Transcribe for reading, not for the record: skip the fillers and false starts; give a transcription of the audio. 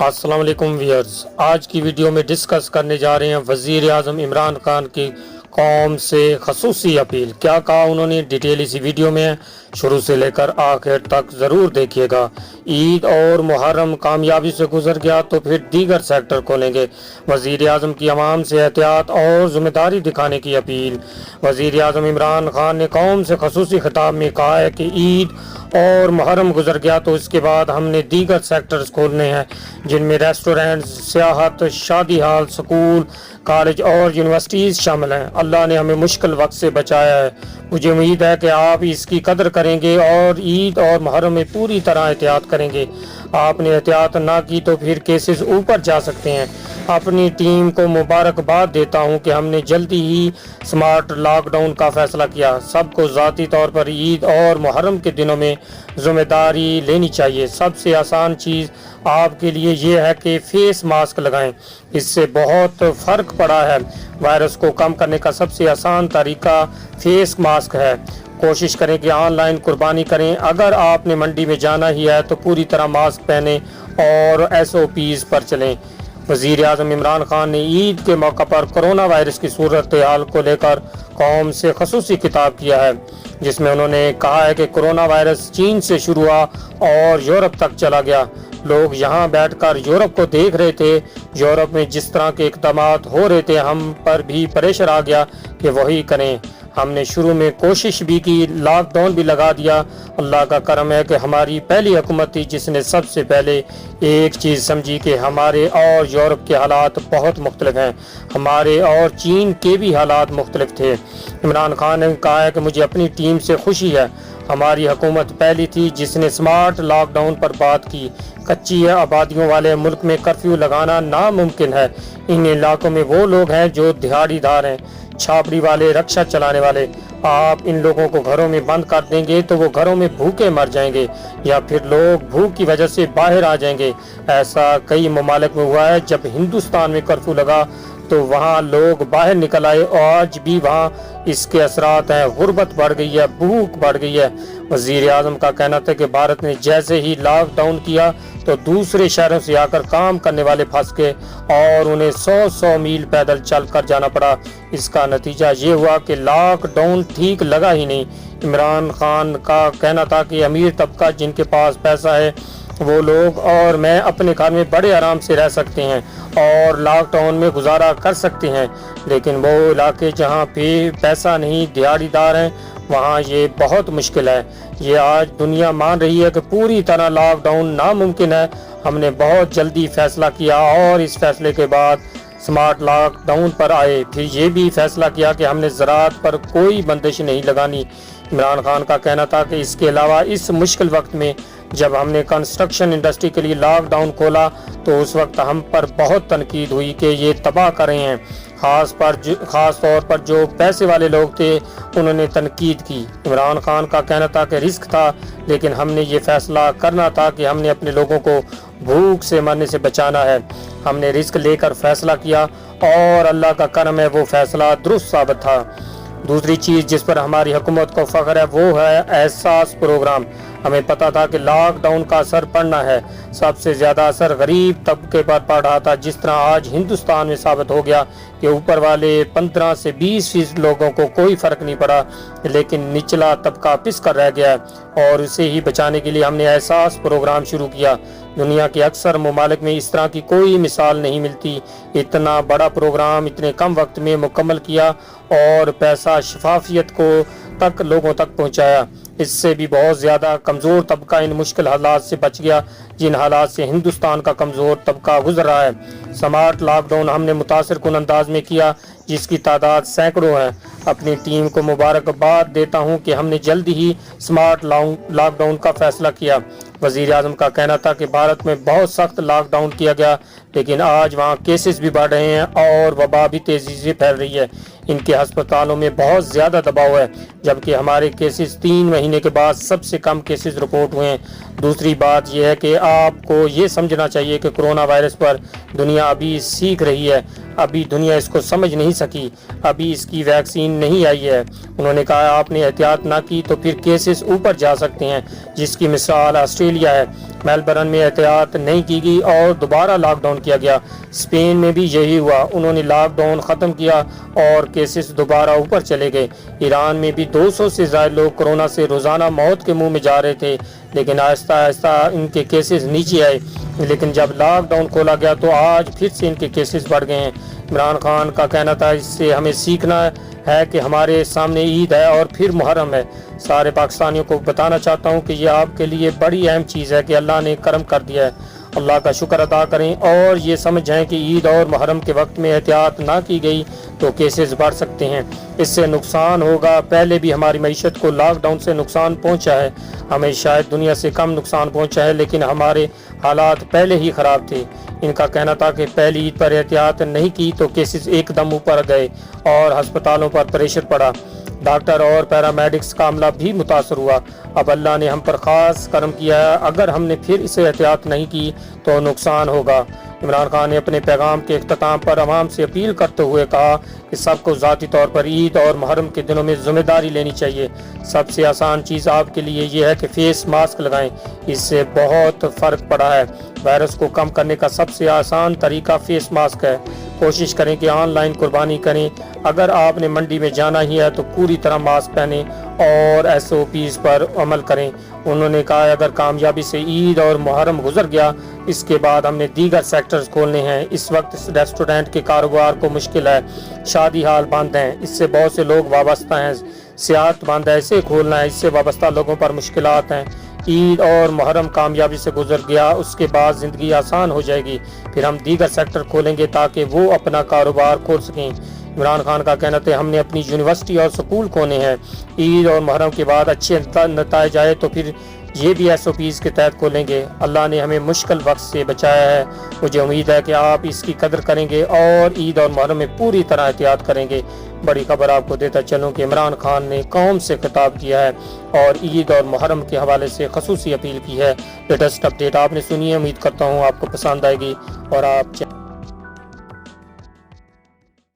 السلام علیکم ویئرز، آج کی ویڈیو میں ڈسکس کرنے جا رہے ہیں وزیر اعظم عمران خان کی قوم سے خصوصی اپیل۔ کیا کہا انہوں نے، ڈیٹیل اسی ویڈیو میں ہے، شروع سے لے کر آخر تک ضرور دیکھیے گا۔ عید اور محرم کامیابی سے گزر گیا تو پھر دیگر سیکٹر کھولیں گے، وزیر اعظم کی عوام سے احتیاط اور ذمہ داری دکھانے کی اپیل۔ وزیر اعظم عمران خان نے قوم سے خصوصی خطاب میں کہا ہے کہ عید اور محرم گزر گیا تو اس کے بعد ہم نے دیگر سیکٹرز کھولنے ہیں، جن میں ریسٹورینٹ، سیاحت، شادی ہال، سکول، کالج اور یونیورسٹیز شامل ہیں۔ اللہ نے ہمیں مشکل وقت سے بچایا ہے، مجھے امید ہے کہ آپ اس کی قدر کریں گے اور عید اور محرم میں پوری طرح احتیاط کریں گے۔ آپ نے احتیاط نہ کی تو پھر کیسز اوپر جا سکتے ہیں۔ اپنی ٹیم کو مبارکباد دیتا ہوں کہ ہم نے جلدی ہی سمارٹ لاک ڈاؤن کا فیصلہ کیا۔ سب کو ذاتی طور پر عید اور محرم کے دنوں میں ذمہ داری لینی چاہیے۔ سب سے آسان چیز آپ کے لیے یہ ہے کہ فیس ماسک لگائیں، اس سے بہت فرق پڑا ہے۔ وائرس کو کم کرنے کا سب سے آسان طریقہ فیس ماسک ہے۔ کوشش کریں کہ آن لائن قربانی کریں۔ اگر آپ نے منڈی میں جانا ہی ہے تو پوری طرح ماسک پہنیں اور SOPs پر چلیں۔ وزیر اعظم عمران خان نے عید کے موقع پر کرونا وائرس کی صورتحال کو لے کر قوم سے خصوصی خطاب کیا ہے، جس میں انہوں نے کہا ہے کہ کرونا وائرس چین سے شروع ہوا اور یورپ تک چلا گیا۔ لوگ یہاں بیٹھ کر یورپ کو دیکھ رہے تھے، یورپ میں جس طرح کے اقدامات ہو رہے تھے ہم پر بھی پریشر آ گیا کہ وہی کریں۔ ہم نے شروع میں کوشش بھی کی، لاک ڈاؤن بھی لگا دیا۔ اللہ کا کرم ہے کہ ہماری پہلی حکومت تھی جس نے سب سے پہلے ایک چیز سمجھی کہ ہمارے اور یورپ کے حالات بہت مختلف ہیں، ہمارے اور چین کے بھی حالات مختلف تھے۔ عمران خان نے کہا ہے کہ مجھے اپنی ٹیم سے خوشی ہے، ہماری حکومت پہلی تھی جس نے سمارٹ لاک ڈاؤن پر بات کی۔ کچی آبادیوں والے ملک میں کرفیو لگانا ناممکن ہے۔ ان علاقوں میں وہ لوگ ہیں جو دہاڑی دار ہیں، چھاپڑی والے، رکشا چلانے والے۔ آپ ان لوگوں کو گھروں میں بند کر دیں گے تو وہ گھروں میں بھوکے مر جائیں گے یا پھر لوگ بھوک کی وجہ سے باہر آ جائیں گے۔ ایسا کئی ممالک میں ہوا ہے، جب ہندوستان میں کرفیو لگا تو وہاں لوگ باہر نکل آئے، اور آج بھی وہاں اس کے اثرات ہیں، غربت بڑھ گئی ہے، بھوک بڑھ گئی ہے۔ وزیر اعظم کا کہنا تھا کہ بھارت نے جیسے ہی لاک ڈاؤن کیا تو دوسرے شہروں سے آ کر کام کرنے والے پھنس گئے اور انہیں 100 میل پیدل چل کر جانا پڑا۔ اس کا نتیجہ یہ ہوا کہ لاک ڈاؤن ٹھیک لگا ہی نہیں۔ عمران خان کا کہنا تھا کہ امیر طبقہ، جن کے پاس پیسہ ہے، وہ لوگ اور میں اپنے گھر میں بڑے آرام سے رہ سکتے ہیں اور لاک ڈاؤن میں گزارا کر سکتے ہیں، لیکن وہ علاقے جہاں پہ پیسہ نہیں، دیہڑی دار ہیں، وہاں یہ بہت مشکل ہے۔ یہ آج دنیا مان رہی ہے کہ پوری طرح لاک ڈاؤن ناممکن ہے۔ ہم نے بہت جلدی فیصلہ کیا اور اس فیصلے کے بعد سمارٹ لاک ڈاؤن پر آئے۔ پھر یہ بھی فیصلہ کیا کہ ہم نے زراعت پر کوئی بندش نہیں لگانی۔ عمران خان کا کہنا تھا کہ اس کے علاوہ اس مشکل وقت میں جب ہم نے کنسٹرکشن انڈسٹری کے لیے لاک ڈاؤن کھولا تو اس وقت ہم پر بہت تنقید ہوئی کہ یہ تباہ کر رہے ہیں۔ خاص طور پر جو پیسے والے لوگ تھے انہوں نے تنقید کی۔ عمران خان کا کہنا تھا کہ رسک تھا، لیکن ہم نے یہ فیصلہ کرنا تھا کہ ہم نے اپنے لوگوں کو بھوک سے مرنے سے بچانا ہے۔ ہم نے رسک لے کر فیصلہ کیا اور اللہ کا کرم ہے وہ فیصلہ درست ثابت تھا۔ دوسری چیز جس پر ہماری حکومت کو فخر ہے وہ ہے احساس پروگرام۔ ہمیں پتا تھا کہ لاک ڈاؤن کا اثر پڑنا ہے، سب سے زیادہ اثر غریب طبقے پر پڑ رہا تھا، جس طرح آج ہندوستان میں ثابت ہو گیا کہ اوپر والے 15 سے 20% لوگوں کو کوئی فرق نہیں پڑا، لیکن نچلا طبقہ پس کر رہ گیا ہے، اور اسے ہی بچانے کے لیے ہم نے احساس پروگرام شروع کیا۔ دنیا کے اکثر ممالک میں اس طرح کی کوئی مثال نہیں ملتی۔ اتنا بڑا پروگرام اتنے کم وقت میں مکمل کیا اور پیسہ شفافیت کو تک لوگوں تک پہنچایا۔ اس سے بھی بہت زیادہ کمزور طبقہ ان مشکل حالات سے بچ گیا جن حالات سے ہندوستان کا کمزور طبقہ گزر رہا ہے۔ سمارٹ لاک ڈاؤن ہم نے متاثر کن انداز میں کیا، جس کی تعداد سینکڑوں ہے۔ اپنی ٹیم کو مبارکباد دیتا ہوں کہ ہم نے جلدی ہی سمارٹ لاک ڈاؤن کا فیصلہ کیا۔ وزیر اعظم کا کہنا تھا کہ بھارت میں بہت سخت لاک ڈاؤن کیا گیا، لیکن آج وہاں کیسز بھی بڑھ رہے ہیں اور وبا بھی تیزی سے پھیل رہی ہے۔ ان کے ہسپتالوں میں بہت زیادہ دباؤ ہے، جبکہ ہمارے کیسز 3 مہینے کے بعد سب سے کم کیسز رپورٹ ہوئے ہیں۔ دوسری بات یہ ہے کہ آپ کو یہ سمجھنا چاہیے کہ کرونا وائرس پر دنیا ابھی سیکھ رہی ہے۔ ابھی دنیا اس کو سمجھ نہیں سکی، ابھی اس کی ویکسین نہیں آئی ہے۔ انہوں نے کہا آپ نے احتیاط نہ کی تو پھر کیسز اوپر جا سکتے ہیں، جس کی مثال آسٹریلیا ہے۔ میلبرن میں احتیاط نہیں کی گئی اور دوبارہ لاک ڈاؤن کیا گیا۔ اسپین میں بھی یہی ہوا، انہوں نے لاک ڈاؤن ختم کیا اور کیسز دوبارہ اوپر چلے گئے۔ ایران میں بھی 200 سے زائد لوگ کورونا سے روزانہ موت کے منہ میں جا رہے تھے، لیکن آہستہ آہستہ ان کے کیسز نیچے آئے، لیکن جب لاک ڈاؤن کھولا گیا تو آج پھر سے ان کے کیسز بڑھ گئے ہیں۔ عمران خان کا کہنا تھا اس سے ہمیں سیکھنا ہے کہ ہمارے سامنے عید ہے اور پھر محرم ہے۔ سارے پاکستانیوں کو بتانا چاہتا ہوں کہ یہ آپ کے لیے بڑی اہم چیز ہے کہ اللہ نے کرم کر دیا ہے۔ اللہ کا شکر ادا کریں اور یہ سمجھیں کہ عید اور محرم کے وقت میں احتیاط نہ کی گئی تو کیسز بڑھ سکتے ہیں، اس سے نقصان ہوگا۔ پہلے بھی ہماری معیشت کو لاک ڈاؤن سے نقصان پہنچا ہے، ہمیں شاید دنیا سے کم نقصان پہنچا ہے، لیکن ہمارے حالات پہلے ہی خراب تھے۔ ان کا کہنا تھا کہ پہلی عید پر احتیاط نہیں کی تو کیسز ایک دم اوپر گئے اور ہسپتالوں پر پریشر پڑا، ڈاکٹر اور پیرامیڈکس کا عملہ بھی متاثر ہوا۔ اب اللہ نے ہم پر خاص کرم کیا ہے، اگر ہم نے پھر اسے احتیاط نہیں کی تو نقصان ہوگا۔ عمران خان نے اپنے پیغام کے اختتام پر عوام سے اپیل کرتے ہوئے کہا کہ سب کو ذاتی طور پر عید اور محرم کے دنوں میں ذمہ داری لینی چاہیے۔ سب سے آسان چیز آپ کے لیے یہ ہے کہ فیس ماسک لگائیں، اس سے بہت فرق پڑا ہے۔ وائرس کو کم کرنے کا سب سے آسان طریقہ فیس ماسک ہے۔ کوشش کریں کہ آن لائن قربانی کریں، اگر آپ نے منڈی میں جانا ہی ہے تو پوری طرح ماسک پہنیں اور SOPs پر عمل کریں۔ انہوں نے کہا اگر کامیابی سے عید اور محرم گزر گیا، اس کے بعد ہم نے دیگر سیکٹرز کھولنے ہیں۔ اس وقت ریسٹورینٹ کے کاروبار کو مشکل ہے، شادی ہال بند ہیں، اس سے بہت سے لوگ وابستہ ہیں، سیاحت بند ہے، اسے کھولنا ہے، اس سے وابستہ لوگوں پر مشکلات ہیں۔ عید اور محرم کامیابی سے گزر گیا، اس کے بعد زندگی آسان ہو جائے گی، پھر ہم دیگر سیکٹر کھولیں گے تاکہ وہ اپنا کاروبار کھول سکیں۔ عمران خان کا کہنا تھا ہم نے اپنی یونیورسٹی اور سکول کھولے ہیں، عید اور محرم کے بعد اچھے نتائج آئے تو پھر یہ بھی SOPs کے تحت کھولیں گے۔ اللہ نے ہمیں مشکل وقت سے بچایا ہے، مجھے امید ہے کہ آپ اس کی قدر کریں گے اور عید اور محرم میں پوری طرح احتیاط کریں گے۔ بڑی خبر آپ کو دیتا چلوں کہ عمران خان نے قوم سے خطاب کیا ہے اور عید اور محرم کے حوالے سے خصوصی اپیل کی ہے۔ لیٹسٹ اپڈیٹ آپ نے سنی ہے، امید کرتا ہوں آپ کو پسند آئے گی اور آپ